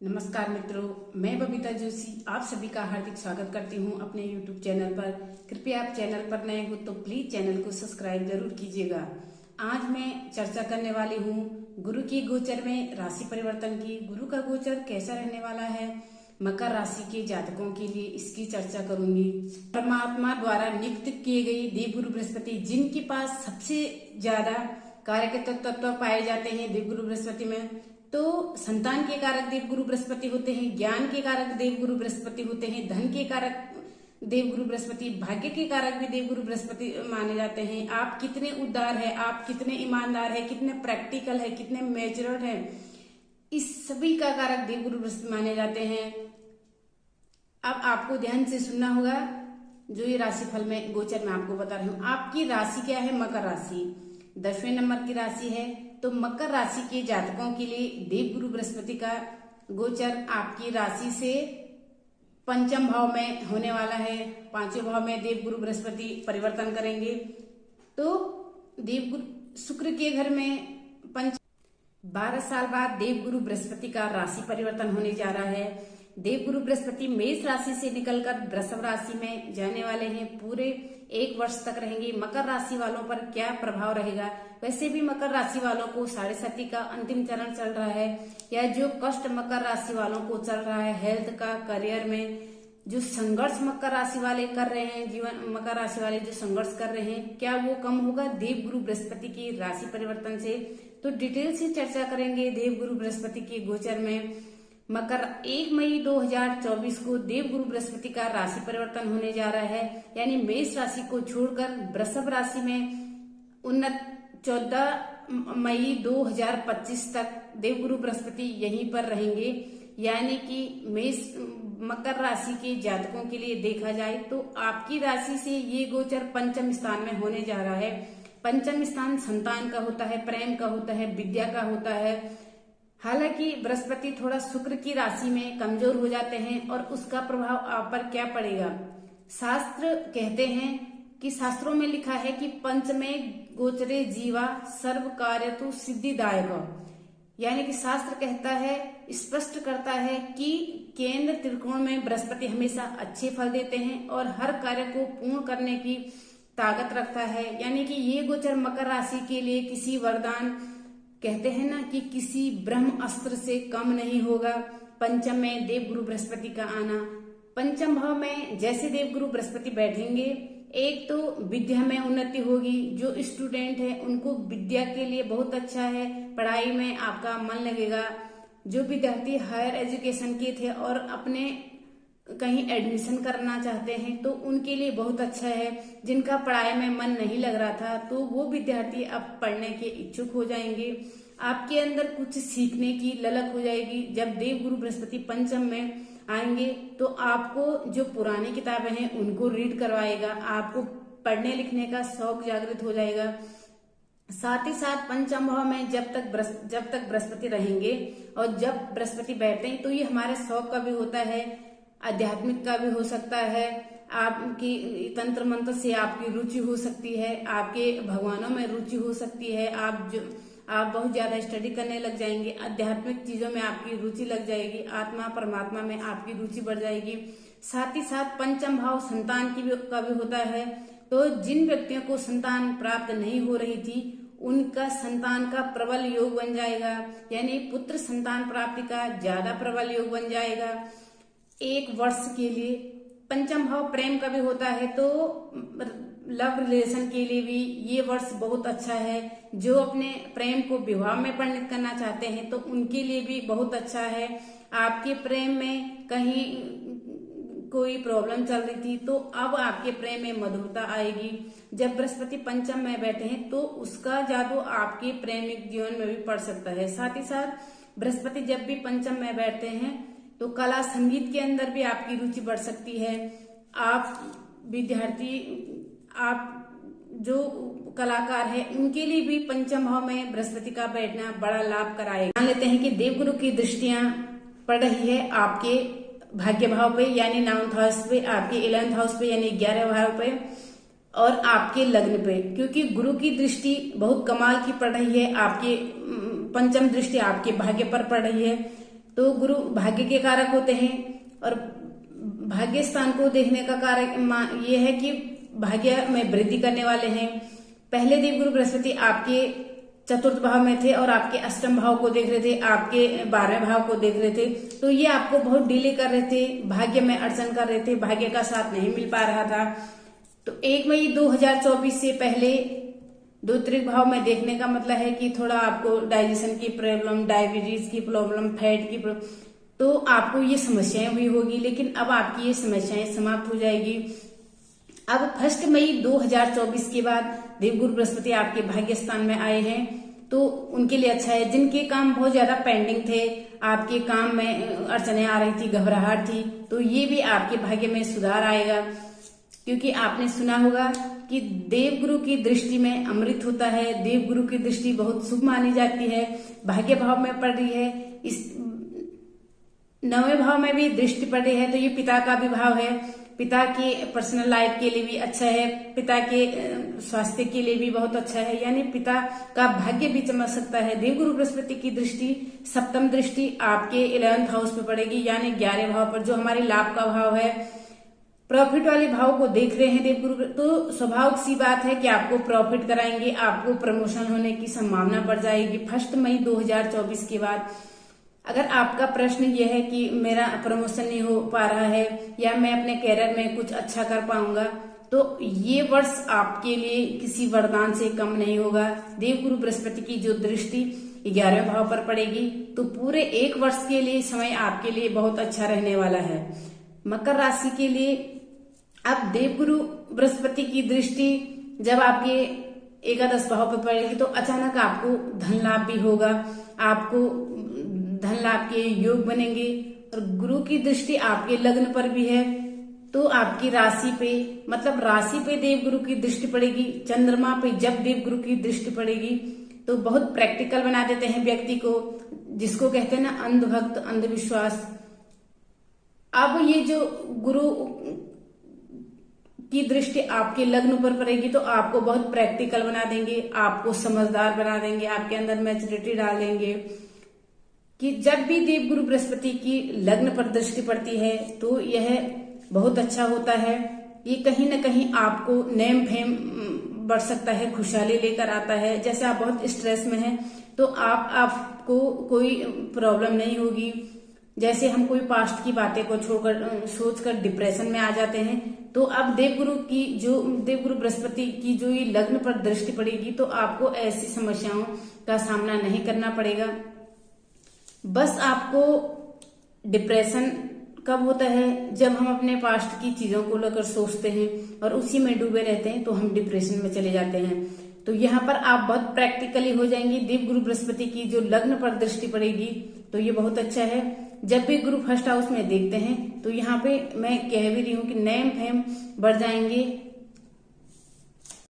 नमस्कार मित्रों, मैं बबीता जोशी आप सभी का हार्दिक स्वागत करती हूं अपने YouTube चैनल पर। कृपया आप चैनल पर नए हो तो प्लीज चैनल को सब्सक्राइब जरूर कीजिएगा। आज मैं चर्चा करने वाली हूं गुरु की गोचर में राशि परिवर्तन की। गुरु का गोचर कैसा रहने वाला है मकर राशि के जातकों के लिए, इसकी चर्चा करूंगी। परमात्मा द्वारा नियुक्त किए गए देवगुरु बृहस्पति, जिनके पास सबसे ज्यादा कारक तत्व पाए जाते हैं देवगुरु बृहस्पति में, तो संतान के कारक देवगुरु बृहस्पति होते हैं, ज्ञान के कारक देवगुरु बृहस्पति होते हैं, धन के कारक देवगुरु बृहस्पति, भाग्य के कारक भी देवगुरु बृहस्पति माने जाते हैं। आप कितने उदार है, आप कितने ईमानदार है, कितने प्रैक्टिकल है, कितने मैच्योर्ड है, इस सभी का कारक देवगुरु बृहस्पति माने जाते हैं। अब आपको ध्यान से सुनना होगा जो ये राशिफल में गोचर में आपको बता रही हूँ। आपकी राशि क्या है? मकर राशि 10वें नंबर की राशि है। तो मकर राशि के जातकों के लिए देवगुरु बृहस्पति का गोचर आपकी राशि से पंचम भाव में होने वाला है। 5वें भाव में देवगुरु बृहस्पति परिवर्तन करेंगे। तो देवगुरु शुक्र के घर में 12 साल बाद देवगुरु बृहस्पति का राशि परिवर्तन होने जा रहा है। देवगुरु बृहस्पति मेष राशि से निकलकर वृषभ राशि में जाने वाले हैं। पूरे 1 वर्ष तक रहेंगे। मकर राशि वालों पर क्या प्रभाव रहेगा? वैसे भी मकर राशि वालों को 7.5 का अंतिम चरण चल रहा है, या जो कष्ट मकर राशि वालों को चल रहा है हेल्थ का, करियर में जो संघर्ष मकर राशि वाले कर रहे हैं, जीवन मकर राशि वाले जो संघर्ष कर रहे हैं, क्या वो कम होगा देवगुरु बृहस्पति की राशि परिवर्तन से? तो डिटेल से चर्चा करेंगे देवगुरु बृहस्पति के गोचर में। मकर 1 मई 2024 को देवगुरु बृहस्पति का राशि परिवर्तन होने जा रहा है, यानी मेष राशि को छोड़कर वृषभ राशि में 14 मई 2025 तक देवगुरु बृहस्पति यहीं पर रहेंगे। यानी कि मकर राशि के जातकों के लिए देखा जाए तो आपकी राशि से ये गोचर पंचम स्थान में होने जा रहा है। पंचम स्थान संतान का होता है, प्रेम का होता है, विद्या का होता है। हालांकि बृहस्पति थोड़ा शुक्र की राशि में कमजोर हो जाते हैं और उसका प्रभाव आप पर क्या पड़ेगा? शास्त्र कहते हैं कि शास्त्रों में लिखा है कि पंचमे गोचरे जीवा सर्व कार्य तो सिद्धिदायक, यानी कि शास्त्र कहता है, स्पष्ट करता है कि केंद्र त्रिकोण में बृहस्पति हमेशा अच्छे फल देते हैं और हर कार्य को पूर्ण करने की ताकत रखता है। यानी कि ये गोचर मकर राशि के लिए किसी वरदान, कहते हैं ना कि किसी ब्रह्म अस्त्र से कम नहीं होगा। पंचम में देवगुरु बृहस्पति का आना, पंचम भाव में जैसे देवगुरु बृहस्पति बैठेंगे, एक तो विद्या में उन्नति होगी। जो स्टूडेंट है उनको विद्या के लिए बहुत अच्छा है, पढ़ाई में आपका मन लगेगा। जो विद्यार्थी हायर एजुकेशन के थे और अपने कहीं एडमिशन करना चाहते हैं तो उनके लिए बहुत अच्छा है। जिनका पढ़ाई में मन नहीं लग रहा था तो वो विद्यार्थी अब पढ़ने के इच्छुक हो जाएंगे। आपके अंदर कुछ सीखने की ललक हो जाएगी। जब देवगुरु बृहस्पति पंचम में आएंगे तो आपको जो पुरानी किताबें हैं उनको रीड करवाएगा, आपको पढ़ने लिखने का शौक जागृत हो जाएगा। साथ ही साथ पंचम भाव में जब तक बृहस्पति रहेंगे और जब बृहस्पति बैठते हैं तो ये हमारे शौक का भी होता है, आध्यात्मिक का भी हो सकता है। आपकी तंत्र मंत्र से आपकी रुचि हो सकती है, आपके भगवानों में रुचि हो सकती है। आप बहुत ज्यादा स्टडी करने लग जाएंगे, आध्यात्मिक चीजों में आपकी रुचि लग जाएगी, आत्मा परमात्मा में आपकी रुचि बढ़ जाएगी। साथ ही साथ पंचम भाव संतान का भी होता है। तो जिन व्यक्तियों को संतान प्राप्त नहीं हो रही थी उनका संतान का प्रबल योग बन जाएगा, यानी पुत्र संतान प्राप्ति का ज्यादा प्रबल योग बन जाएगा 1 वर्ष के लिए। पंचम भाव प्रेम का भी होता है, तो लव रिलेशन के लिए भी ये वर्ष बहुत अच्छा है। जो अपने प्रेम को विवाह में परिणत करना चाहते हैं तो उनके लिए भी बहुत अच्छा है। आपके प्रेम में कहीं कोई प्रॉब्लम चल रही थी तो अब आपके प्रेम में मधुरता आएगी। जब बृहस्पति पंचम में बैठे हैं तो उसका जादू आपके प्रेमिक जीवन में भी पड़ सकता है। साथ ही साथ बृहस्पति जब भी पंचम में बैठते हैं तो कला संगीत के अंदर भी आपकी रुचि बढ़ सकती है। आप विद्यार्थी, आप जो कलाकार है उनके लिए भी पंचम भाव में बृहस्पति का बैठना बड़ा लाभ कराएगा। मान लेते हैं कि देवगुरु की दृष्टियां पड़ रही है आपके भाग्य भाव पे, यानी 9th हाउस पे, आपके 11th हाउस पे यानी 11वें भाव पे, और आपके लग्न पे, क्योंकि गुरु की दृष्टि बहुत कमाल की पड़ रही है। आपके पंचम दृष्टि आपके भाग्य पर पड़ रही है। तो गुरु भाग्य के कारक होते हैं और भाग्य स्थान को देखने का कारक ये है कि भाग्य में वृद्धि करने वाले हैं। पहले देवगुरु बृहस्पति आपके चतुर्थ भाव में थे और आपके अष्टम भाव को देख रहे थे, आपके 12वें भाव को देख रहे थे, तो ये आपको बहुत डिले कर रहे थे, भाग्य में अड़चन कर रहे थे, भाग्य का साथ नहीं मिल पा रहा था। तो 1 मई 2024 से पहले द्वितीय भाव में देखने का मतलब है कि थोड़ा आपको डाइजेशन की प्रॉब्लम, डायबिटीज की प्रॉब्लम, फैट की प्रॉब्लम, तो आपको ये समस्याएं हुई होगी, लेकिन अब आपकी ये समस्याएं समाप्त हो जाएगी। अब 1 मई 2024 के बाद देवगुरु बृहस्पति आपके भाग्य स्थान में आए हैं, तो उनके लिए अच्छा है। जिनके काम बहुत ज्यादा पेंडिंग थे, आपके काम में अड़चने आ रही थी, घबराहट थी, तो ये भी आपके भाग्य में सुधार आएगा। क्योंकि आपने सुना होगा कि देवगुरु की दृष्टि में अमृत होता है, देवगुरु की दृष्टि बहुत शुभ मानी जाती है। भाग्य भाव में पड़ रही है, इस 9वें भाव में भी दृष्टि पड़ रही है, तो ये पिता का भी भाव है, पिता के पर्सनल लाइफ के लिए भी अच्छा है, पिता के स्वास्थ्य के लिए भी बहुत अच्छा है, यानी पिता का भाग्य भी चमक सकता है। देवगुरु बृहस्पति की दृष्टि, सप्तम दृष्टि आपके 11th हाउस पे पड़ेगी, यानी 11वें भाव पर, जो हमारे लाभ का भाव है, प्रॉफिट वाले भाव को देख रहे हैं देवगुरु, तो स्वाभाविक सी बात है कि आपको प्रॉफिट कराएंगे, आपको प्रमोशन होने की संभावना बढ़ जाएगी 1 मई 2024 के बाद। अगर आपका प्रश्न यह है कि मेरा प्रमोशन नहीं हो पा रहा है या मैं अपने कैरियर में कुछ अच्छा कर पाऊंगा, तो ये वर्ष आपके लिए किसी वरदान से कम नहीं होगा। देवगुरु बृहस्पति की जो दृष्टि 11वें भाव पर पड़ेगी, तो पूरे 1 वर्ष के लिए समय आपके लिए बहुत अच्छा रहने वाला है। मकर राशि के लिए अब देवगुरु बृहस्पति की दृष्टि जब आपके एकादश भाव पर पड़ेगी, तो अचानक आपको धन लाभ भी होगा, आपको धन लाभ के योग बनेंगे। और गुरु की दृष्टि आपके लग्न पर भी है, तो आपकी राशि पे, मतलब राशि पे देवगुरु की दृष्टि पड़ेगी। चंद्रमा पे जब देवगुरु की दृष्टि पड़ेगी, तो बहुत प्रैक्टिकल बना देते हैं व्यक्ति को, जिसको कहते हैं ना अंधभक्त, अंधविश्वास। अब ये जो गुरु की दृष्टि आपके लग्न पर पड़ेगी, तो आपको बहुत प्रैक्टिकल बना देंगे, आपको समझदार बना देंगे, आपके अंदर मैच्योरिटी डाल देंगे। कि जब भी देवगुरु बृहस्पति की लग्न पर दृष्टि पड़ती है, तो यह बहुत अच्छा होता है। ये कहीं न कहीं आपको नेम फेम बढ़ सकता है, खुशहाली लेकर आता है। जैसे आप बहुत स्ट्रेस में हैं, तो आपको कोई प्रॉब्लम नहीं होगी। जैसे हम कोई पास्ट की बातें को छोड़कर सोचकर डिप्रेशन में आ जाते हैं, तो अब देवगुरु बृहस्पति की जो ये लग्न पर दृष्टि पड़ेगी, तो आपको ऐसी समस्याओं का सामना नहीं करना पड़ेगा। बस आपको डिप्रेशन कब होता है, जब हम अपने पास्ट की चीजों को लेकर सोचते हैं और उसी में डूबे रहते हैं, तो हम डिप्रेशन में चले जाते हैं। तो यहाँ पर आप बहुत प्रैक्टिकली हो जाएंगे। देवगुरु बृहस्पति की जो लग्न पर दृष्टि पड़ेगी, तो ये बहुत अच्छा है। जब भी गुरु फर्स्ट हाउस में देखते हैं, तो यहाँ पे मैं कह भी रही हूँ कि नेम फेम बढ़ जाएंगे,